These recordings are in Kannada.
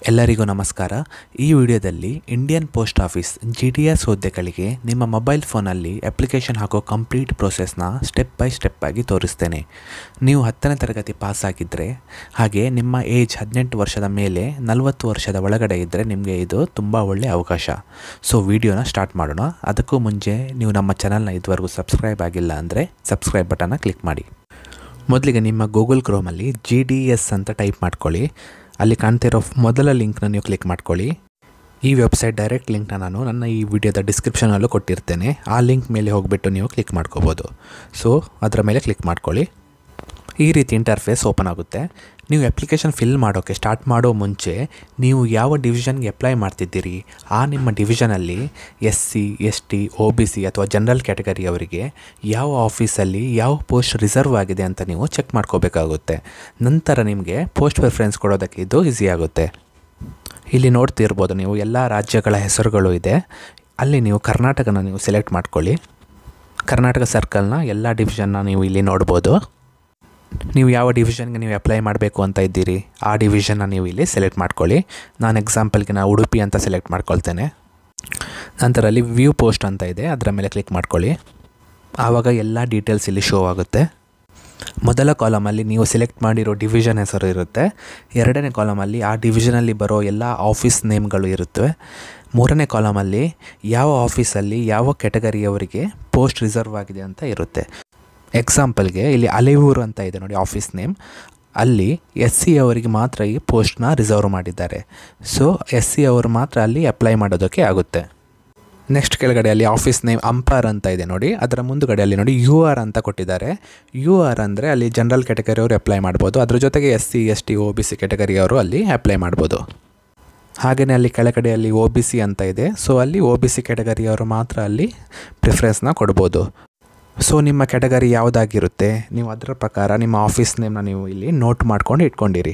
ಎಲ್ಲರಿಗೂ ನಮಸ್ಕಾರ. ಈ ವಿಡಿಯೋದಲ್ಲಿ ಇಂಡಿಯನ್ ಪೋಸ್ಟ್ ಆಫೀಸ್ GDS ಹುದ್ದೆಗಳಿಗೆ ನಿಮ್ಮ ಮೊಬೈಲ್ ಫೋನಲ್ಲಿ ಅಪ್ಲಿಕೇಶನ್ ಹಾಕೋ ಕಂಪ್ಲೀಟ್ ಪ್ರೋಸೆಸ್ನ ಸ್ಟೆಪ್ ಬೈ ಸ್ಟೆಪ್ ಆಗಿ ತೋರಿಸ್ತೇನೆ. ನೀವು 10ನೇ ತರಗತಿ ಪಾಸ್ ಆಗಿದ್ದರೆ ಹಾಗೆ ನಿಮ್ಮ ಏಜ್ 18 ವರ್ಷದ ಮೇಲೆ 40 ವರ್ಷದ ಒಳಗಡೆ ಇದ್ದರೆ ನಿಮಗೆ ಇದು ತುಂಬ ಒಳ್ಳೆಯ ಅವಕಾಶ. ಸೊ ವಿಡಿಯೋನ ಸ್ಟಾರ್ಟ್ ಮಾಡೋಣ. ಅದಕ್ಕೂ ಮುಂಚೆ ನೀವು ನಮ್ಮ ಚಾನಲ್ನ ಇದುವರೆಗೂ ಸಬ್ಸ್ಕ್ರೈಬ್ ಆಗಿಲ್ಲ ಅಂದರೆ ಸಬ್ಸ್ಕ್ರೈಬ್ ಬಟನ್ನ ಕ್ಲಿಕ್ ಮಾಡಿ. ಮೊದಲಿಗೆ ನಿಮ್ಮ ಗೂಗಲ್ ಕ್ರೋಮಲ್ಲಿ GDS ಅಂತ ಟೈಪ್ ಮಾಡ್ಕೊಳ್ಳಿ. ಅಲ್ಲಿ ಕಾಣ್ತಿರೋ ಮೊದಲ ಲಿಂಕ್ನ ನೀವು ಕ್ಲಿಕ್ ಮಾಡ್ಕೊಳ್ಳಿ. ಈ ವೆಬ್ಸೈಟ್ ಡೈರೆಕ್ಟ್ ಲಿಂಕ್ನ ನಾನು ನನ್ನ ಈ ವಿಡಿಯೋದ ಡಿಸ್ಕ್ರಿಪ್ಷನಲ್ಲೂ ಕೊಟ್ಟಿರ್ತೇನೆ. ಆ ಲಿಂಕ್ ಮೇಲೆ ಹೋಗಿಬಿಟ್ಟು ನೀವು ಕ್ಲಿಕ್ ಮಾಡ್ಕೋಬೋದು. ಸೊ ಅದರ ಮೇಲೆ ಕ್ಲಿಕ್ ಮಾಡ್ಕೊಳ್ಳಿ. ಈ ರೀತಿ ಇಂಟರ್ಫೇಸ್ ಓಪನ್ ಆಗುತ್ತೆ. ನೀವು ಅಪ್ಲಿಕೇಶನ್ ಫಿಲ್ ಮಾಡೋಕ್ಕೆ ಸ್ಟಾರ್ಟ್ ಮಾಡೋ ಮುಂಚೆ ನೀವು ಯಾವ ಡಿವಿಷನ್ಗೆ ಅಪ್ಲೈ ಮಾಡ್ತಿದ್ದೀರಿ ಆ ನಿಮ್ಮ ಡಿವಿಷನಲ್ಲಿ SC ST OBC ಅಥವಾ ಜನರಲ್ ಕ್ಯಾಟಗರಿಯವರಿಗೆ ಯಾವ ಆಫೀಸಲ್ಲಿ ಯಾವ ಪೋಸ್ಟ್ ರಿಸರ್ವ್ ಆಗಿದೆ ಅಂತ ನೀವು ಚೆಕ್ ಮಾಡ್ಕೋಬೇಕಾಗುತ್ತೆ. ನಂತರ ನಿಮಗೆ ಪೋಸ್ಟ್ ಪ್ರಿಫರೆನ್ಸ್ ಕೊಡೋದಕ್ಕೆ ಇದು ಈಸಿ ಆಗುತ್ತೆ. ಇಲ್ಲಿ ನೋಡ್ತಿರ್ಬೋದು ನೀವು ಎಲ್ಲ ರಾಜ್ಯಗಳ ಹೆಸರುಗಳು ಇದೆ. ಅಲ್ಲಿ ನೀವು ಕರ್ನಾಟಕನ ನೀವು ಸೆಲೆಕ್ಟ್ ಮಾಡ್ಕೊಳ್ಳಿ. ಕರ್ನಾಟಕ ಸರ್ಕಲ್ನ ಎಲ್ಲ ಡಿವಿಷನ್ನ ನೀವು ಇಲ್ಲಿ ನೋಡ್ಬೋದು. ನೀವು ಯಾವ ಡಿವಿಷನ್ಗೆ ನೀವು ಅಪ್ಲೈ ಮಾಡಬೇಕು ಅಂತ ಇದ್ದೀರಿ ಆ ಡಿವಿಷನ್ನ ನೀವು ಇಲ್ಲಿ ಸೆಲೆಕ್ಟ್ ಮಾಡ್ಕೊಳ್ಳಿ. ನಾನು ಎಕ್ಸಾಂಪಲ್ಗೆ ನಾನು ಉಡುಪಿ ಅಂತ ಸೆಲೆಕ್ಟ್ ಮಾಡ್ಕೊಳ್ತೇನೆ. ನಂತರ ಅಲ್ಲಿ ವ್ಯೂ ಪೋಸ್ಟ್ ಅಂತ ಇದೆ, ಅದರ ಮೇಲೆ ಕ್ಲಿಕ್ ಮಾಡ್ಕೊಳ್ಳಿ. ಆವಾಗ ಎಲ್ಲ ಡೀಟೇಲ್ಸ್ ಇಲ್ಲಿ ಶೋ ಆಗುತ್ತೆ. ಮೊದಲ ಕಾಲಮಲ್ಲಿ ನೀವು ಸೆಲೆಕ್ಟ್ ಮಾಡಿರೋ ಡಿವಿಷನ್ ಹೆಸರು ಇರುತ್ತೆ. ಎರಡನೇ ಕಾಲಮಲ್ಲಿ ಆ ಡಿವಿಷನಲ್ಲಿ ಬರೋ ಎಲ್ಲ ಆಫೀಸ್ ನೇಮ್ಗಳು ಇರುತ್ತವೆ. ಮೂರನೇ ಕಾಲಮಲ್ಲಿ ಯಾವ ಆಫೀಸಲ್ಲಿ ಯಾವ ಕ್ಯಾಟಗರಿಯವರಿಗೆ ಪೋಸ್ಟ್ ರಿಸರ್ವ್ ಆಗಿದೆ ಅಂತ ಇರುತ್ತೆ. ಎಕ್ಸಾಂಪಲ್ಗೆ ಇಲ್ಲಿ ಅಲೆಯೂರು ಅಂತ ಇದೆ ನೋಡಿ ಆಫೀಸ್ ನೇಮ್. ಅಲ್ಲಿ SC ಅವರಿಗೆ ಮಾತ್ರ ಈ ಪೋಸ್ಟ್ನ ರಿಸರ್ವ್ ಮಾಡಿದ್ದಾರೆ. ಸೊ SC ಅವರು ಮಾತ್ರ ಅಲ್ಲಿ ಅಪ್ಲೈ ಮಾಡೋದಕ್ಕೆ ಆಗುತ್ತೆ. ನೆಕ್ಸ್ಟ್ ಕೆಳಗಡೆ ಅಲ್ಲಿ ಆಫೀಸ್ ನೇಮ್ ಅಂಪೈರ್ ಅಂತ ಇದೆ ನೋಡಿ. ಅದರ ಮುಂದುಗಡೆ ಅಲ್ಲಿ ನೋಡಿ UR ಅಂತ ಕೊಟ್ಟಿದ್ದಾರೆ. UR ಅಂದರೆ ಅಲ್ಲಿ ಜನರಲ್ ಕ್ಯಾಟಗರಿಯವರು ಅಪ್ಲೈ ಮಾಡ್ಬೋದು. ಅದ್ರ ಜೊತೆಗೆ SC ST OBC ಕ್ಯಾಟಗರಿಯವರು ಅಲ್ಲಿ ಅಪ್ಲೈ ಮಾಡ್ಬೋದು. ಹಾಗೆಯೇ ಅಲ್ಲಿ ಕೆಳಗಡೆಯಲ್ಲಿ OBC ಅಂತ ಇದೆ. ಸೊ ಅಲ್ಲಿ OBC ಕ್ಯಾಟಗರಿಯವರು ಮಾತ್ರ ಅಲ್ಲಿ ಪ್ರಿಫರೆನ್ಸ್ನ ಕೊಡ್ಬೋದು. ಸೊ ನಿಮ್ಮ ಕ್ಯಾಟಗರಿ ಯಾವುದಾಗಿರುತ್ತೆ ನೀವು ಅದರ ಪ್ರಕಾರ ನಿಮ್ಮ ಆಫೀಸ್ ನೇಮ್ನ ನೀವು ಇಲ್ಲಿ ನೋಟ್ ಮಾಡ್ಕೊಂಡು ಇಟ್ಕೊಂಡಿರಿ.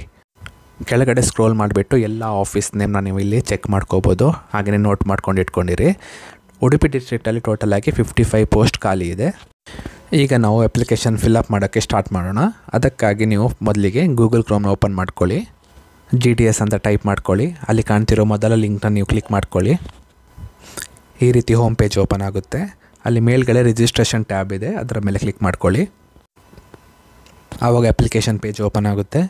ಕೆಳಗಡೆ ಸ್ಕ್ರೋಲ್ ಮಾಡಿಬಿಟ್ಟು ಎಲ್ಲ ಆಫೀಸ್ ನೇಮ್ನ ನೀವು ಇಲ್ಲಿ ಚೆಕ್ ಮಾಡ್ಕೋಬೋದು. ಹಾಗೆಯೇ ನೋಟ್ ಮಾಡ್ಕೊಂಡು ಇಟ್ಕೊಂಡಿರಿ. ಉಡುಪಿ ಡಿಸ್ಟ್ರಿಕ್ಟಲ್ಲಿ ಟೋಟಲಾಗಿ 55 ಪೋಸ್ಟ್ ಖಾಲಿ ಇದೆ. ಈಗ ನಾವು ಅಪ್ಲಿಕೇಶನ್ ಫಿಲ್ಅಪ್ ಮಾಡೋಕ್ಕೆ ಸ್ಟಾರ್ಟ್ ಮಾಡೋಣ. ಅದಕ್ಕಾಗಿ ನೀವು ಮೊದಲಿಗೆ ಗೂಗಲ್ ಕ್ರೋಮ್ನ ಓಪನ್ ಮಾಡ್ಕೊಳ್ಳಿ. GDS ಅಂತ ಟೈಪ್ ಮಾಡ್ಕೊಳ್ಳಿ. ಅಲ್ಲಿ ಕಾಣ್ತಿರೋ ಮೊದಲ ಲಿಂಕ್ನ ನೀವು ಕ್ಲಿಕ್ ಮಾಡ್ಕೊಳ್ಳಿ. ಈ ರೀತಿ ಹೋಮ್ ಪೇಜ್ ಓಪನ್ ಆಗುತ್ತೆ. ಅಲ್ಲಿ ಮೇಲ್ಗಡೆ ರಿಜಿಸ್ಟ್ರೇಷನ್ ಟ್ಯಾಬ್ ಇದೆ, ಅದರ ಮೇಲೆ ಕ್ಲಿಕ್ ಮಾಡ್ಕೊಳ್ಳಿ. ಆವಾಗ ಅಪ್ಲಿಕೇಶನ್ ಪೇಜ್ ಓಪನ್ ಆಗುತ್ತೆ.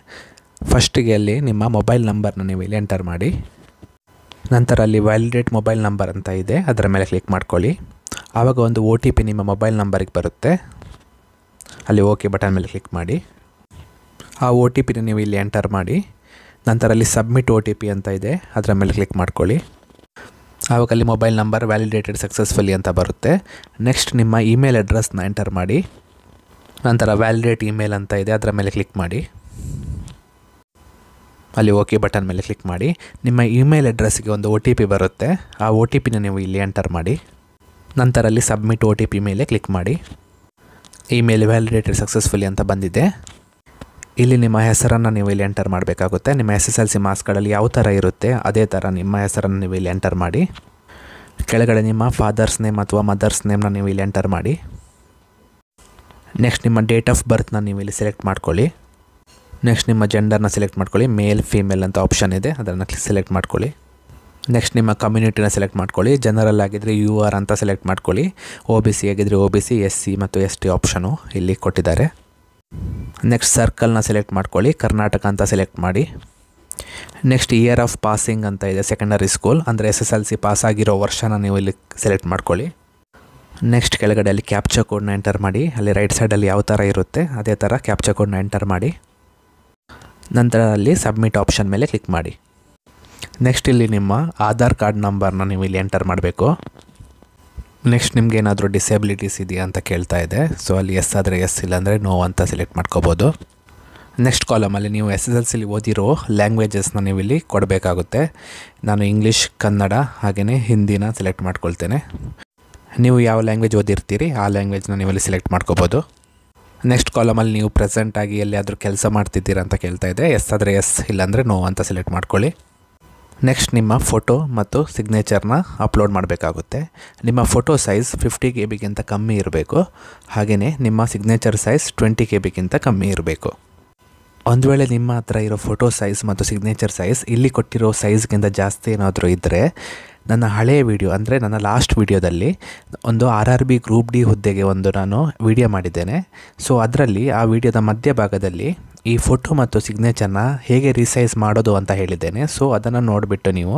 ಫಸ್ಟಿಗೆ ಅಲ್ಲಿ ನಿಮ್ಮ ಮೊಬೈಲ್ ನಂಬರ್ನ ನೀವು ಇಲ್ಲಿ ಎಂಟರ್ ಮಾಡಿ. ನಂತರ ಅಲ್ಲಿ ವ್ಯಾಲಿಡೇಟ್ ಮೊಬೈಲ್ ನಂಬರ್ ಅಂತ ಇದೆ, ಅದರ ಮೇಲೆ ಕ್ಲಿಕ್ ಮಾಡ್ಕೊಳ್ಳಿ. ಆವಾಗ ಒಂದು OTP ನಿಮ್ಮ ಮೊಬೈಲ್ ನಂಬರಿಗೆ ಬರುತ್ತೆ. ಅಲ್ಲಿ ಓಕೆ ಬಟನ್ ಮೇಲೆ ಕ್ಲಿಕ್ ಮಾಡಿ. ಆ OTPನ ನೀವು ಇಲ್ಲಿ ಎಂಟರ್ ಮಾಡಿ. ನಂತರ ಅಲ್ಲಿ ಸಬ್ಮಿಟ್ OTP ಅಂತ ಇದೆ, ಅದರ ಮೇಲೆ ಕ್ಲಿಕ್ ಮಾಡ್ಕೊಳ್ಳಿ. ಆವಾಗ ಅಲ್ಲಿ ಮೊಬೈಲ್ ನಂಬರ್ ವ್ಯಾಲಿಡೇಟೆಡ್ ಸಕ್ಸಸ್ಫುಲಿ ಅಂತ ಬರುತ್ತೆ. ನೆಕ್ಸ್ಟ್ ನಿಮ್ಮ ಇಮೇಲ್ ಅಡ್ರೆಸ್ನ ಎಂಟರ್ ಮಾಡಿ. ನಂತರ ವ್ಯಾಲಿಡೇಟ್ ಇಮೇಲ್ ಅಂತ ಇದೆ, ಅದರ ಮೇಲೆ ಕ್ಲಿಕ್ ಮಾಡಿ. ಅಲ್ಲಿ ಓಕೆ ಬಟನ್ ಮೇಲೆ ಕ್ಲಿಕ್ ಮಾಡಿ. ನಿಮ್ಮ ಇಮೇಲ್ ಅಡ್ರೆಸ್ಗೆ ಒಂದು OTP ಬರುತ್ತೆ. ಆ OTPನ ನೀವು ಇಲ್ಲಿ ಎಂಟರ್ ಮಾಡಿ. ನಂತರ ಅಲ್ಲಿ ಸಬ್ಮಿಟ್ OTP ಮೇಲೆ ಕ್ಲಿಕ್ ಮಾಡಿ. ಇಮೇಲ್ ವ್ಯಾಲಿಡೇಟೆಡ್ ಸಕ್ಸಸ್ಫುಲಿ ಅಂತ ಬಂದಿದೆ. ಇಲ್ಲಿ ನಿಮ್ಮ ಹೆಸರನ್ನು ನೀವು ಇಲ್ಲಿ ಎಂಟರ್ ಮಾಡಬೇಕಾಗುತ್ತೆ. ನಿಮ್ಮ SSLC ಮಾರ್ಕ್ಸ್ ಕಾರ್ಡಲ್ಲಿ ಯಾವ ಥರ ಇರುತ್ತೆ ಅದೇ ಥರ ನಿಮ್ಮ ಹೆಸರನ್ನು ನೀವು ಇಲ್ಲಿ ಎಂಟರ್ ಮಾಡಿ. ಕೆಳಗಡೆ ನಿಮ್ಮ ಫಾದರ್ಸ್ ನೇಮ್ ಅಥವಾ ಮದರ್ಸ್ ನೇಮ್ನ ನೀವು ಇಲ್ಲಿ ಎಂಟರ್ ಮಾಡಿ. ನೆಕ್ಸ್ಟ್ ನಿಮ್ಮ ಡೇಟ್ ಆಫ್ ಬರ್ತ್ನ ನೀವು ಇಲ್ಲಿ ಸೆಲೆಕ್ಟ್ ಮಾಡ್ಕೊಳ್ಳಿ. ನೆಕ್ಸ್ಟ್ ನಿಮ್ಮ ಜೆಂಡರ್ನ ಸೆಲೆಕ್ಟ್ ಮಾಡ್ಕೊಳ್ಳಿ. ಮೇಲ್ ಫೀಮೇಲ್ ಅಂತ ಆಪ್ಷನ್ ಇದೆ, ಅದನ್ನು ಸೆಲೆಕ್ಟ್ ಮಾಡ್ಕೊಳ್ಳಿ. ನೆಕ್ಸ್ಟ್ ನಿಮ್ಮ ಕಮ್ಯುನಿಟಿನ ಸೆಲೆಕ್ಟ್ ಮಾಡ್ಕೊಳ್ಳಿ. ಜನರಲ್ ಆಗಿದ್ದರೆ UR ಅಂತ ಸೆಲೆಕ್ಟ್ ಮಾಡ್ಕೊಳ್ಳಿ. OBC ಆಗಿದ್ದರೆ OBC SC ಮತ್ತು ST ಆಪ್ಷನು ಇಲ್ಲಿ ಕೊಟ್ಟಿದ್ದಾರೆ. ನೆಕ್ಸ್ಟ್ ಸರ್ಕಲ್ನ ಸೆಲೆಕ್ಟ್ ಮಾಡ್ಕೊಳ್ಳಿ. ಕರ್ನಾಟಕ ಅಂತ ಸೆಲೆಕ್ಟ್ ಮಾಡಿ. ನೆಕ್ಸ್ಟ್ ಇಯರ್ ಆಫ್ ಪಾಸಿಂಗ್ ಅಂತ ಇದೆ, ಸೆಕೆಂಡರಿ ಸ್ಕೂಲ್ ಅಂದರೆ SSLC ಪಾಸ್ ಆಗಿರೋ ವರ್ಷನ ನೀವು ಇಲ್ಲಿ ಸೆಲೆಕ್ಟ್ ಮಾಡ್ಕೊಳ್ಳಿ. ನೆಕ್ಸ್ಟ್ ಕೆಳಗಡೆ ಅಲ್ಲಿ ಕ್ಯಾಪ್ಚಾ ಕೋಡ್ನ ಎಂಟರ್ ಮಾಡಿ. ಅಲ್ಲಿ ರೈಟ್ ಸೈಡಲ್ಲಿ ಯಾವ ಥರ ಇರುತ್ತೆ ಅದೇ ಥರ ಕ್ಯಾಪ್ಚಾ ಕೋಡ್ನ ಎಂಟರ್ ಮಾಡಿ. ನಂತರ ಅಲ್ಲಿ ಸಬ್ಮಿಟ್ ಆಪ್ಷನ್ ಮೇಲೆ ಕ್ಲಿಕ್ ಮಾಡಿ. ನೆಕ್ಸ್ಟ್ ಇಲ್ಲಿ ನಿಮ್ಮ ಆಧಾರ್ ಕಾರ್ಡ್ ನಂಬರ್ನ ನೀವು ಇಲ್ಲಿ ಎಂಟರ್ ಮಾಡಬೇಕು. ನೆಕ್ಸ್ಟ್ ನಿಮ್ಗೆ ಏನಾದರೂ ಡಿಸೇಬಿಲಿಟೀಸ್ ಇದೆಯಾ ಅಂತ ಕೇಳ್ತಾ ಇದೆ. ಸೊ ಅಲ್ಲಿ ಎಸ್ ಆದರೆ ಎಸ್, ಇಲ್ಲಾಂದರೆ ನೋ ಅಂತ ಸೆಲೆಕ್ಟ್ ಮಾಡ್ಕೋಬೋದು. ನೆಕ್ಸ್ಟ್ ಕಾಲಮಲ್ಲಿ ನೀವು SSLCಲಿ ಓದಿರೋ ಲ್ಯಾಂಗ್ವೇಜಸ್ನ ನೀವು ಇಲ್ಲಿ ಕೊಡಬೇಕಾಗುತ್ತೆ. ನಾನು ಇಂಗ್ಲೀಷ್, ಕನ್ನಡ ಹಾಗೆಯೇ ಹಿಂದಿನ ಸೆಲೆಕ್ಟ್ ಮಾಡ್ಕೊಳ್ತೇನೆ. ನೀವು ಯಾವ ಲ್ಯಾಂಗ್ವೇಜ್ ಓದಿರ್ತೀರಿ ಆ ಲ್ಯಾಂಗ್ವೇಜ್ನ ನೀವು ಇಲ್ಲಿ ಸೆಲೆಕ್ಟ್ ಮಾಡ್ಕೋಬೋದು. ನೆಕ್ಸ್ಟ್ ಕಾಲಮಲ್ಲಿ ನೀವು ಪ್ರೆಸೆಂಟಾಗಿ ಎಲ್ಲಿಯಾದರೂ ಕೆಲಸ ಮಾಡ್ತಿದ್ದೀರಾ ಅಂತ ಕೇಳ್ತಾ ಇದೆ. ಎಸ್ ಆದರೆ ಎಸ್, ಇಲ್ಲಾಂದರೆ ನೋ ಅಂತ ಸೆಲೆಕ್ಟ್ ಮಾಡ್ಕೊಳ್ಳಿ. ನೆಕ್ಸ್ಟ್ ನಿಮ್ಮ ಫೋಟೋ ಮತ್ತು ಸಿಗ್ನೇಚರ್ನ ಅಪ್ಲೋಡ್ ಮಾಡಬೇಕಾಗುತ್ತೆ. ನಿಮ್ಮ ಫೋಟೋ ಸೈಜ್ 50 KB ಕಮ್ಮಿ ಇರಬೇಕು. ಹಾಗೆಯೇ ನಿಮ್ಮ ಸಿಗ್ನೇಚರ್ ಸೈಜ್ 20 KB ಕಮ್ಮಿ ಇರಬೇಕು. ಒಂದು ವೇಳೆ ನಿಮ್ಮ ಹತ್ರ ಇರೋ ಫೋಟೋ ಸೈಜ್ ಮತ್ತು ಸಿಗ್ನೇಚರ್ ಸೈಜ್ ಇಲ್ಲಿ ಕೊಟ್ಟಿರೋ ಸೈಜ್ಗಿಂತ ಜಾಸ್ತಿ ಏನಾದರೂ ಇದ್ದರೆ ನನ್ನ ಹಳೆಯ ವಿಡಿಯೋ ಅಂದರೆ ನನ್ನ ಲಾಸ್ಟ್ ವಿಡಿಯೋದಲ್ಲಿ ಒಂದು RRB ಗ್ರೂಪ್ ಡಿ ಹುದ್ದೆಗೆ ಒಂದು ನಾನು ವಿಡಿಯೋ ಮಾಡಿದ್ದೇನೆ. ಸೊ ಅದರಲ್ಲಿ ಆ ವಿಡಿಯೋದ ಮಧ್ಯಭಾಗದಲ್ಲಿ ಈ ಫೋಟೋ ಮತ್ತು ಸಿಗ್ನೇಚರ್ನ ಹೇಗೆ ರೀಸೈಜ್ ಮಾಡೋದು ಅಂತ ಹೇಳಿದ್ದೇನೆ. ಸೊ ಅದನ್ನು ನೋಡಿಬಿಟ್ಟು ನೀವು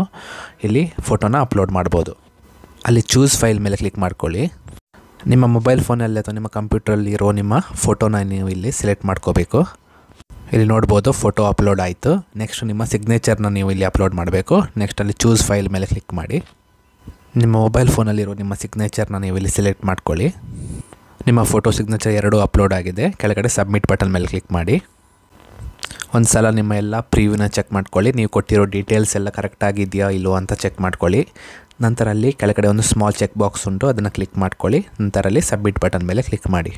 ಇಲ್ಲಿ ಫೋಟೋನ ಅಪ್ಲೋಡ್ ಮಾಡ್ಬೋದು. ಅಲ್ಲಿ ಚೂಸ್ ಫೈಲ್ ಮೇಲೆ ಕ್ಲಿಕ್ ಮಾಡ್ಕೊಳ್ಳಿ. ನಿಮ್ಮ ಮೊಬೈಲ್ ಫೋನಲ್ಲಿ ಅಥವಾ ನಿಮ್ಮ ಕಂಪ್ಯೂಟ್ರಲ್ಲಿ ಇರೋ ನಿಮ್ಮ ಫೋಟೋನ ನೀವು ಇಲ್ಲಿ ಸೆಲೆಕ್ಟ್ ಮಾಡ್ಕೋಬೇಕು. ಇಲ್ಲಿ ನೋಡ್ಬೋದು ಫೋಟೋ ಅಪ್ಲೋಡ್ ಆಯಿತು. ನೆಕ್ಸ್ಟ್ ನಿಮ್ಮ ಸಿಗ್ನೇಚರ್ನ ನೀವು ಇಲ್ಲಿ ಅಪ್ಲೋಡ್ ಮಾಡಬೇಕು. ನೆಕ್ಸ್ಟ್ ಅಲ್ಲಿ ಚೂಸ್ ಫೈಲ್ ಮೇಲೆ ಕ್ಲಿಕ್ ಮಾಡಿ ನಿಮ್ಮ ಮೊಬೈಲ್ ಫೋನಲ್ಲಿರೋ ನಿಮ್ಮ ಸಿಗ್ನೇಚರ್ನ ನೀವು ಇಲ್ಲಿ ಸೆಲೆಕ್ಟ್ ಮಾಡ್ಕೊಳ್ಳಿ. ನಿಮ್ಮ ಫೋಟೋ ಸಿಗ್ನೇಚರ್ ಎರಡೂ ಅಪ್ಲೋಡ್ ಆಗಿದೆ. ಕೆಳಗಡೆ ಸಬ್ಮಿಟ್ ಬಟನ್ ಮೇಲೆ ಕ್ಲಿಕ್ ಮಾಡಿ. ಒಂದು ಸಲ ನಿಮ್ಮ ಎಲ್ಲ ಪ್ರಿವ್ಯೂನ ಚೆಕ್ ಮಾಡ್ಕೊಳ್ಳಿ. ನೀವು ಕೊಟ್ಟಿರೋ ಡೀಟೇಲ್ಸ್ ಎಲ್ಲ ಕರೆಕ್ಟಾಗಿದೆಯಾ ಇಲ್ಲೋ ಅಂತ ಚೆಕ್ ಮಾಡ್ಕೊಳ್ಳಿ. ನಂತರ ಅಲ್ಲಿ ಕೆಳಗಡೆ ಒಂದು ಸ್ಮಾಲ್ ಚೆಕ್ ಬಾಕ್ಸ್ ಉಂಟು, ಅದನ್ನು ಕ್ಲಿಕ್ ಮಾಡ್ಕೊಳ್ಳಿ. ನಂತರ ಅಲ್ಲಿ ಸಬ್ಮಿಟ್ ಬಟನ್ ಮೇಲೆ ಕ್ಲಿಕ್ ಮಾಡಿ.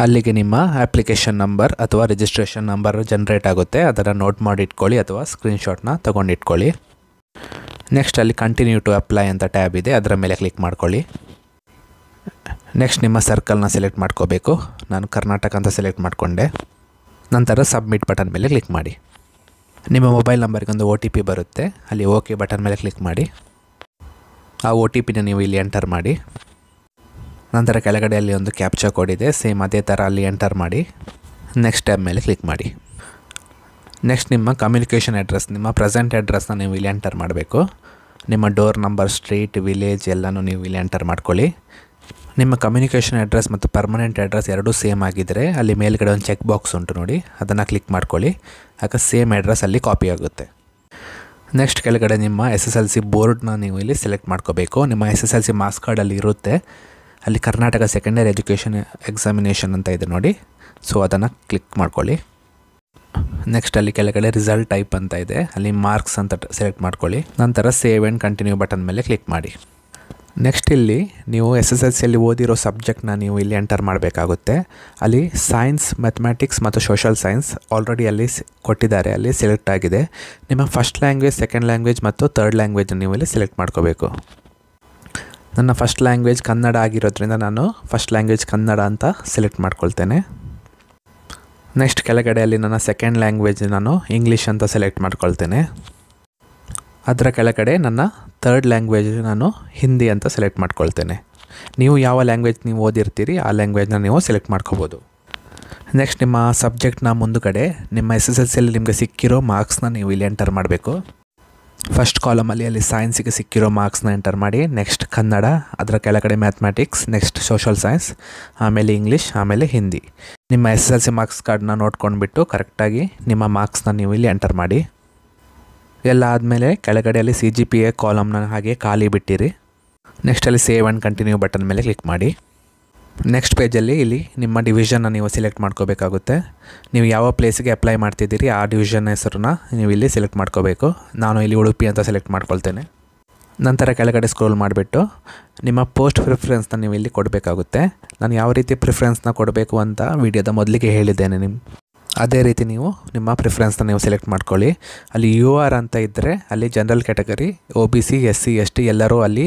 ಅಲ್ಲಿಗೆ ನಿಮ್ಮ ಅಪ್ಲಿಕೇಶನ್ ನಂಬರ್ ಅಥವಾ ರಿಜಿಸ್ಟ್ರೇಷನ್ ನಂಬರ್ ಜನ್ರೇಟ್ ಆಗುತ್ತೆ. ಅದನ್ನು ನೋಟ್ ಮಾಡಿ ಇಟ್ಕೊಳ್ಳಿ ಅಥವಾ ಸ್ಕ್ರೀನ್ಶಾಟ್ನ ತೊಗೊಂಡಿಟ್ಕೊಳ್ಳಿ. ನೆಕ್ಸ್ಟ್ ಅಲ್ಲಿ ಕಂಟಿನ್ಯೂ ಟು ಅಪ್ಲೈ ಅಂತ ಟ್ಯಾಬ್ ಇದೆ, ಅದರ ಮೇಲೆ ಕ್ಲಿಕ್ ಮಾಡ್ಕೊಳ್ಳಿ. ನೆಕ್ಸ್ಟ್ ನಿಮ್ಮ ಸರ್ಕಲ್ನ ಸೆಲೆಕ್ಟ್ ಮಾಡ್ಕೋಬೇಕು. ನಾನು ಕರ್ನಾಟಕ ಅಂತ ಸೆಲೆಕ್ಟ್ ಮಾಡಿಕೊಂಡೆ. ನಂತರ ಸಬ್ಮಿಟ್ ಬಟನ್ ಮೇಲೆ ಕ್ಲಿಕ್ ಮಾಡಿ. ನಿಮ್ಮ ಮೊಬೈಲ್ ನಂಬರ್ಗೆ ಒಂದು OTP ಬರುತ್ತೆ. ಅಲ್ಲಿ ಓಕೆ ಬಟನ್ ಮೇಲೆ ಕ್ಲಿಕ್ ಮಾಡಿ. ಆ OTPನ ನೀವು ಇಲ್ಲಿ ಎಂಟರ್ ಮಾಡಿ. ನಂತರ ಕೆಳಗಡೆ ಅಲ್ಲಿ ಒಂದು ಕ್ಯಾಪ್ಚಾ ಕೋಡ್ ಇದೆ, ಸೇಮ್ ಅದೇ ಥರ ಅಲ್ಲಿ ಎಂಟರ್ ಮಾಡಿ. ನೆಕ್ಸ್ಟ್ ಟ್ಯಾಬ್ ಮೇಲೆ ಕ್ಲಿಕ್ ಮಾಡಿ. ನೆಕ್ಸ್ಟ್ ನಿಮ್ಮ ಕಮ್ಯುನಿಕೇಷನ್ ಅಡ್ರೆಸ್, ನಿಮ್ಮ ಪ್ರೆಸೆಂಟ್ ಅಡ್ರೆಸ್ನ ನೀವು ಇಲ್ಲಿ ಎಂಟರ್ ಮಾಡಬೇಕು. ನಿಮ್ಮ ಡೋರ್ ನಂಬರ್, ಸ್ಟ್ರೀಟ್, ವಿಲೇಜ್ ಎಲ್ಲನೂ ನೀವು ಇಲ್ಲಿ ಎಂಟರ್ ಮಾಡ್ಕೊಳ್ಳಿ. ನಿಮ್ಮ ಕಮ್ಯುನಿಕೇಷನ್ ಅಡ್ರೆಸ್ ಮತ್ತು ಪರ್ಮನೆಂಟ್ ಅಡ್ರೆಸ್ ಎರಡೂ ಸೇಮ್ ಆಗಿದ್ದರೆ ಅಲ್ಲಿ ಮೇಲ್ಗಡೆ ಒಂದು ಚೆಕ್ ಬಾಕ್ಸ್ ಉಂಟು ನೋಡಿ, ಅದನ್ನು ಕ್ಲಿಕ್ ಮಾಡ್ಕೊಳ್ಳಿ. ಆಗ ಸೇಮ್ ಅಡ್ರೆಸ್ ಅಲ್ಲಿ ಕಾಪಿ ಆಗುತ್ತೆ. ನೆಕ್ಸ್ಟ್ ಕೆಳಗಡೆ ನಿಮ್ಮ SSLC ಬೋರ್ಡ್ನ ನೀವು ಇಲ್ಲಿ ಸೆಲೆಕ್ಟ್ ಮಾಡ್ಕೋಬೇಕು. ನಿಮ್ಮ SSLC ಮಾರ್ಕ್ಸ್ ಕಾರ್ಡಲ್ಲಿ ಇರುತ್ತೆ. ಅಲ್ಲಿ ಕರ್ನಾಟಕ ಸೆಕೆಂಡರಿ ಎಜುಕೇಷನ್ ಎಕ್ಸಾಮಿನೇಷನ್ ಅಂತ ಇದೆ ನೋಡಿ, ಸೊ ಅದನ್ನು ಕ್ಲಿಕ್ ಮಾಡ್ಕೊಳ್ಳಿ. ನೆಕ್ಸ್ಟ್ ಅಲ್ಲಿ ಕೆಳಗಡೆ ರಿಸಲ್ಟ್ ಟೈಪ್ ಅಂತ ಇದೆ, ಅಲ್ಲಿ ಮಾರ್ಕ್ಸ್ ಅಂತ ಸೆಲೆಕ್ಟ್ ಮಾಡ್ಕೊಳ್ಳಿ. ನಂತರ ಸೇವ್ ಆ್ಯಂಡ್ ಕಂಟಿನ್ಯೂ ಬಟನ್ ಮೇಲೆ ಕ್ಲಿಕ್ ಮಾಡಿ. ನೆಕ್ಸ್ಟ್ ಇಲ್ಲಿ ನೀವು SSLCಯಲ್ಲಿ ಓದಿರೋ ಸಬ್ಜೆಕ್ಟ್ನ ನೀವು ಇಲ್ಲಿ ಎಂಟರ್ ಮಾಡಬೇಕಾಗುತ್ತೆ. ಅಲ್ಲಿ ಸೈನ್ಸ್, ಮ್ಯಾಥಮೆಟಿಕ್ಸ್ ಮತ್ತು ಸೋಷಲ್ ಸೈನ್ಸ್ ಆಲ್ರೆಡಿ ಅಲ್ಲಿ ಕೊಟ್ಟಿದ್ದಾರೆ, ಅಲ್ಲಿ ಸೆಲೆಕ್ಟ್ ಆಗಿದೆ. ನಿಮ್ಮ ಫಸ್ಟ್ ಲ್ಯಾಂಗ್ವೇಜ್, ಸೆಕೆಂಡ್ ಲ್ಯಾಂಗ್ವೇಜ್ ಮತ್ತು ಥರ್ಡ್ ಲ್ಯಾಂಗ್ವೇಜ್ ನೀವು ಇಲ್ಲಿ ಸೆಲೆಕ್ಟ್ ಮಾಡ್ಕೋಬೇಕು. ನನ್ನ ಫಸ್ಟ್ ಲ್ಯಾಂಗ್ವೇಜ್ ಕನ್ನಡ ಆಗಿರೋದ್ರಿಂದ ನಾನು ಫಸ್ಟ್ ಲ್ಯಾಂಗ್ವೇಜ್ ಕನ್ನಡ ಅಂತ ಸೆಲೆಕ್ಟ್ ಮಾಡ್ಕೊಳ್ತೇನೆ. ನೆಕ್ಸ್ಟ್ ಕೆಳಗಡೆ ಅಲ್ಲಿ ನನ್ನ ಸೆಕೆಂಡ್ ಲ್ಯಾಂಗ್ವೇಜ್ ನಾನು ಇಂಗ್ಲೀಷ್ ಅಂತ ಸೆಲೆಕ್ಟ್ ಮಾಡ್ಕೊಳ್ತೇನೆ. ಅದರ ಕೆಳಗಡೆ ನನ್ನ ಥರ್ಡ್ ಲ್ಯಾಂಗ್ವೇಜ್ ನಾನು ಹಿಂದಿ ಅಂತ ಸೆಲೆಕ್ಟ್ ಮಾಡ್ಕೊಳ್ತೇನೆ. ನೀವು ಯಾವ ಲ್ಯಾಂಗ್ವೇಜ್ ನೀವು ಓದಿರ್ತೀರಿ ಆ ಲ್ಯಾಂಗ್ವೇಜ್ನ ನೀವು ಸೆಲೆಕ್ಟ್ ಮಾಡ್ಕೋಬೋದು. ನೆಕ್ಸ್ಟ್ ನಿಮ್ಮ ಸಬ್ಜೆಕ್ಟ್ನ ಮುಂದುಗಡೆ ನಿಮ್ಮ SSLCಯಲ್ಲಿ ನಿಮಗೆ ಸಿಕ್ಕಿರೋ ಮಾರ್ಕ್ಸ್ನ ನೀವು ಇಲ್ಲಿ ಎಂಟರ್ ಮಾಡಬೇಕು. ಫಸ್ಟ್ ಕಾಲಮಲ್ಲಿ ಅಲ್ಲಿ ಸೈನ್ಸಿಗೆ ಸಿಕ್ಕಿರೋ ಮಾರ್ಕ್ಸ್ನ ಎಂಟರ್ ಮಾಡಿ. ನೆಕ್ಸ್ಟ್ ಕನ್ನಡ, ಅದರ ಕೆಳಗಡೆ ಮ್ಯಾಥಮೆಟಿಕ್ಸ್, ನೆಕ್ಸ್ಟ್ ಸೋಷಲ್ ಸೈನ್ಸ್, ಆಮೇಲೆ ಇಂಗ್ಲೀಷ್, ಆಮೇಲೆ ಹಿಂದಿ. ನಿಮ್ಮ SSLC ಮಾರ್ಕ್ಸ್ ಕಾರ್ಡ್ನ ನೋಡ್ಕೊಂಡ್ಬಿಟ್ಟು ಕರೆಕ್ಟಾಗಿ ನಿಮ್ಮ ಮಾರ್ಕ್ಸ್ನ ನೀವು ಇಲ್ಲಿ ಎಂಟರ್ ಮಾಡಿ. ಎಲ್ಲ ಆದಮೇಲೆ ಕೆಳಗಡೆಯಲ್ಲಿ CGPA ಕಾಲಮ್ನ ಹಾಗೆ ಖಾಲಿ ಬಿಟ್ಟಿರಿ. ನೆಕ್ಸ್ಟ್ ಅಲ್ಲಿ ಸೇವ್ ಆ್ಯಂಡ್ ಕಂಟಿನ್ಯೂ ಬಟನ್ ಮೇಲೆ ಕ್ಲಿಕ್ ಮಾಡಿ. ನೆಕ್ಸ್ಟ್ ಪೇಜಲ್ಲಿ ಇಲ್ಲಿ ನಿಮ್ಮ ಡಿವಿಷನ್ನ ನೀವು ಸೆಲೆಕ್ಟ್ ಮಾಡ್ಕೋಬೇಕಾಗುತ್ತೆ. ನೀವು ಯಾವ ಪ್ಲೇಸಿಗೆ ಅಪ್ಲೈ ಮಾಡ್ತಿದ್ದೀರಿ ಆ ಡಿವಿಷನ್ ಹೆಸರನ್ನ ನೀವು ಇಲ್ಲಿ ಸೆಲೆಕ್ಟ್ ಮಾಡ್ಕೋಬೇಕು. ನಾನು ಇಲ್ಲಿ ಉಡುಪಿ ಅಂತ ಸೆಲೆಕ್ಟ್ ಮಾಡ್ಕೊಳ್ತೇನೆ. ನಂತರ ಕೆಳಗಡೆ ಸ್ಕ್ರೋಲ್ ಮಾಡಿಬಿಟ್ಟು ನಿಮ್ಮ ಪೋಸ್ಟ್ ಪ್ರಿಫರೆನ್ಸ್ನ ನೀವು ಇಲ್ಲಿ ಕೊಡಬೇಕಾಗುತ್ತೆ. ನಾನು ಯಾವ ರೀತಿ ಪ್ರಿಫರೆನ್ಸ್ನ ಕೊಡಬೇಕು ಅಂತ ವಿಡಿಯೋದ ಮೊದಲಿಗೆ ಹೇಳಿದ್ದೇನೆ. ಅದೇ ರೀತಿ ನೀವು ನಿಮ್ಮ ಪ್ರಿಫರೆನ್ಸ್ನ ನೀವು ಸೆಲೆಕ್ಟ್ ಮಾಡ್ಕೊಳ್ಳಿ. ಅಲ್ಲಿ UR ಅಂತ ಇದ್ದರೆ ಅಲ್ಲಿ general category, OBC, SC, ST ಎಲ್ಲರೂ ಅಲ್ಲಿ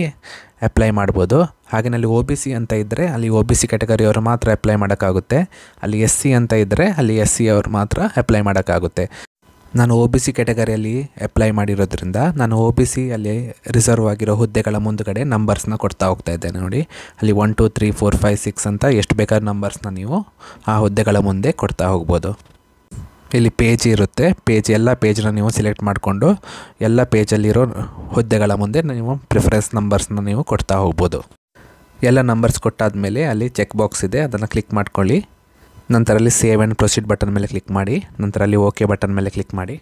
ಅಪ್ಲೈ ಮಾಡ್ಬೋದು. ಹಾಗೆಯೇ ಅಲ್ಲಿ OBC ಅಂತ ಇದ್ದರೆ ಅಲ್ಲಿ OBC ಕ್ಯಾಟಗರಿಯವರು ಮಾತ್ರ ಅಪ್ಲೈ ಮಾಡೋಕ್ಕಾಗುತ್ತೆ. ಅಲ್ಲಿ SC ಅಂತ ಇದ್ದರೆ ಅಲ್ಲಿ SC ಅವರು ಮಾತ್ರ ಅಪ್ಲೈ ಮಾಡೋಕ್ಕಾಗುತ್ತೆ. ನಾನು OBC ಕ್ಯಾಟಗರಿಯಲ್ಲಿ ಅಪ್ಲೈ ಮಾಡಿರೋದ್ರಿಂದ ನಾನು OBC ಅಲ್ಲಿ ರಿಸರ್ವ್ ಆಗಿರೋ ಹುದ್ದೆಗಳ ಮುಂದುಗಡೆ ನಂಬರ್ಸ್ನ ಕೊಡ್ತಾ ಹೋಗ್ತಾ ಇದ್ದೇನೆ ನೋಡಿ. ಅಲ್ಲಿ 1 2 3 4 5 6 ಅಂತ ಎಷ್ಟು ಬೇಕಾದ ನಂಬರ್ಸ್ನ ನೀವು ಆ ಹುದ್ದೆಗಳ ಮುಂದೆ ಕೊಡ್ತಾ ಹೋಗ್ಬೋದು. ಇಲ್ಲಿ ಪೇಜ್ ಇರುತ್ತೆ, ಎಲ್ಲ ಪೇಜ್ನ ನೀವು ಸೆಲೆಕ್ಟ್ ಮಾಡಿಕೊಂಡು ಎಲ್ಲ ಪೇಜಲ್ಲಿರೋ ಹುದ್ದೆಗಳ ಮುಂದೆ ನೀವು ಪ್ರಿಫರೆನ್ಸ್ ನಂಬರ್ಸ್ನ ನೀವು ಕೊಡ್ತಾ ಹೋಗ್ಬೋದು. ಎಲ್ಲ ನಂಬರ್ಸ್ ಕೊಟ್ಟಾದಮೇಲೆ ಅಲ್ಲಿ ಚೆಕ್ ಬಾಕ್ಸ್ ಇದೆ, ಅದನ್ನು ಕ್ಲಿಕ್ ಮಾಡ್ಕೊಳ್ಳಿ. ನಂತರ ಅಲ್ಲಿ ಸೇವ್ ಆ್ಯಂಡ್ ಪ್ರೊಸೀಡ್ ಬಟನ್ ಮೇಲೆ ಕ್ಲಿಕ್ ಮಾಡಿ. ನಂತರ ಅಲ್ಲಿ ಓಕೆ ಬಟನ್ ಮೇಲೆ ಕ್ಲಿಕ್ ಮಾಡಿ.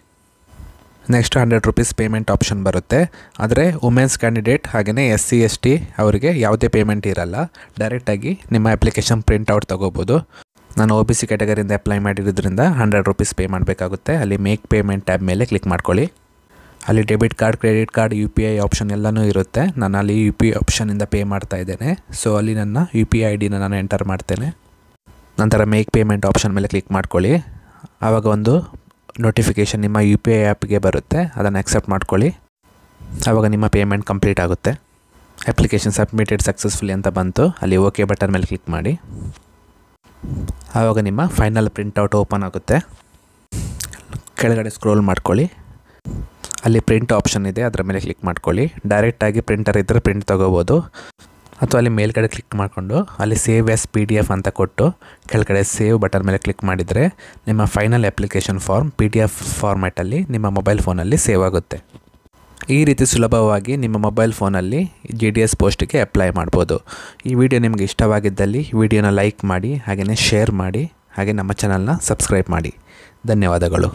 ನೆಕ್ಸ್ಟ್ 100 ರೂಪೀಸ್ ಪೇಮೆಂಟ್ ಆಪ್ಷನ್ ಬರುತ್ತೆ. ಆದರೆ ವುಮೆನ್ಸ್ ಕ್ಯಾಂಡಿಡೇಟ್ ಹಾಗೆಯೇ SC ST ಅವರಿಗೆ ಯಾವುದೇ ಪೇಮೆಂಟ್ ಇರಲ್ಲ. ಡೈರೆಕ್ಟಾಗಿ ನಿಮ್ಮ ಅಪ್ಲಿಕೇಶನ್ ಪ್ರಿಂಟ್ಔಟ್ ತೊಗೋಬೋದು. ನಾನು OBC ಕ್ಯಾಟಗರಿಯಿಂದ ಅಪ್ಲೈ ಮಾಡಿರೋದ್ರಿಂದ 100 ರೂಪೀಸ್ ಪೇ ಮಾಡಬೇಕಾಗುತ್ತೆ. ಅಲ್ಲಿ ಮೇಕ್ ಪೇಮೆಂಟ್ ಟ್ಯಾಬ್ ಮೇಲೆ ಕ್ಲಿಕ್ ಮಾಡ್ಕೊಳ್ಳಿ. ಅಲ್ಲಿ debit card, credit card, UPI option ಎಲ್ಲನೂ ಇರುತ್ತೆ. ನಾನು ಅಲ್ಲಿ UPI ಆಪ್ಷನಿಂದ ಪೇ ಮಾಡ್ತಾ ಇದ್ದೇನೆ. ಸೊ ಅಲ್ಲಿ ನನ್ನ UPI ID ನಾನು ಎಂಟರ್ ಮಾಡ್ತೇನೆ. ನಂತರ ಮೇಕ್ ಪೇಮೆಂಟ್ ಆಪ್ಷನ್ ಮೇಲೆ ಕ್ಲಿಕ್ ಮಾಡ್ಕೊಳ್ಳಿ. ಆವಾಗ ಒಂದು ನೋಟಿಫಿಕೇಷನ್ ನಿಮ್ಮ UPI ಆ್ಯಪ್ಗೆ ಬರುತ್ತೆ, ಅದನ್ನು ಅಕ್ಸೆಪ್ಟ್ ಮಾಡ್ಕೊಳ್ಳಿ. ಆವಾಗ ನಿಮ್ಮ ಪೇಮೆಂಟ್ ಕಂಪ್ಲೀಟ್ ಆಗುತ್ತೆ. ಅಪ್ಲಿಕೇಶನ್ ಸಬ್ಮಿಟೆಡ್ ಸಕ್ಸಸ್ಫುಲಿ ಅಂತ ಬಂತು. ಅಲ್ಲಿ ಓಕೆ ಬಟನ್ ಮೇಲೆ ಕ್ಲಿಕ್ ಮಾಡಿ. ಆವಾಗ ನಿಮ್ಮ ಫೈನಲ್ ಪ್ರಿಂಟೌಟ್ ಓಪನ್ ಆಗುತ್ತೆ. ಕೆಳಗಡೆ ಸ್ಕ್ರೋಲ್ ಮಾಡ್ಕೊಳ್ಳಿ. ಅಲ್ಲಿ ಪ್ರಿಂಟ್ ಆಪ್ಷನ್ ಇದೆ, ಅದರ ಮೇಲೆ ಕ್ಲಿಕ್ ಮಾಡ್ಕೊಳ್ಳಿ. ಡೈರೆಕ್ಟಾಗಿ ಪ್ರಿಂಟರ್ ಇದ್ದರೆ ಪ್ರಿಂಟ್ ತೊಗೋಬೋದು, ಅಥವಾ ಅಲ್ಲಿ ಮೇಲ್ಗಡೆ ಕ್ಲಿಕ್ ಮಾಡಿಕೊಂಡು ಅಲ್ಲಿ ಸೇವ್ ಎಸ್ PDF ಅಂತ ಕೊಟ್ಟು ಕೆಳಗಡೆ ಸೇವ್ ಬಟನ್ ಮೇಲೆ ಕ್ಲಿಕ್ ಮಾಡಿದರೆ ನಿಮ್ಮ ಫೈನಲ್ ಅಪ್ಲಿಕೇಶನ್ ಫಾರ್ಮ್ PDF ಫಾರ್ಮ್ಯಾಟಲ್ಲಿ ನಿಮ್ಮ ಮೊಬೈಲ್ ಫೋನಲ್ಲಿ ಸೇವ್ ಆಗುತ್ತೆ. ಈ ರೀತಿ ಸುಲಭವಾಗಿ ನಿಮ್ಮ ಮೊಬೈಲ್ ಫೋನಲ್ಲಿ GDS ಪೋಸ್ಟಿಗೆ ಅಪ್ಲೈ ಮಾಡ್ಬೋದು. ಈ ವಿಡಿಯೋ ನಿಮಗೆ ಇಷ್ಟವಾಗಿದ್ದಲ್ಲಿ ವಿಡಿಯೋನ ಲೈಕ್ ಮಾಡಿ, ಹಾಗೆಯೇ ಶೇರ್ ಮಾಡಿ, ಹಾಗೆ ನಮ್ಮ ಚಾನಲ್ನ ಸಬ್ಸ್ಕ್ರೈಬ್ ಮಾಡಿ. ಧನ್ಯವಾದಗಳು.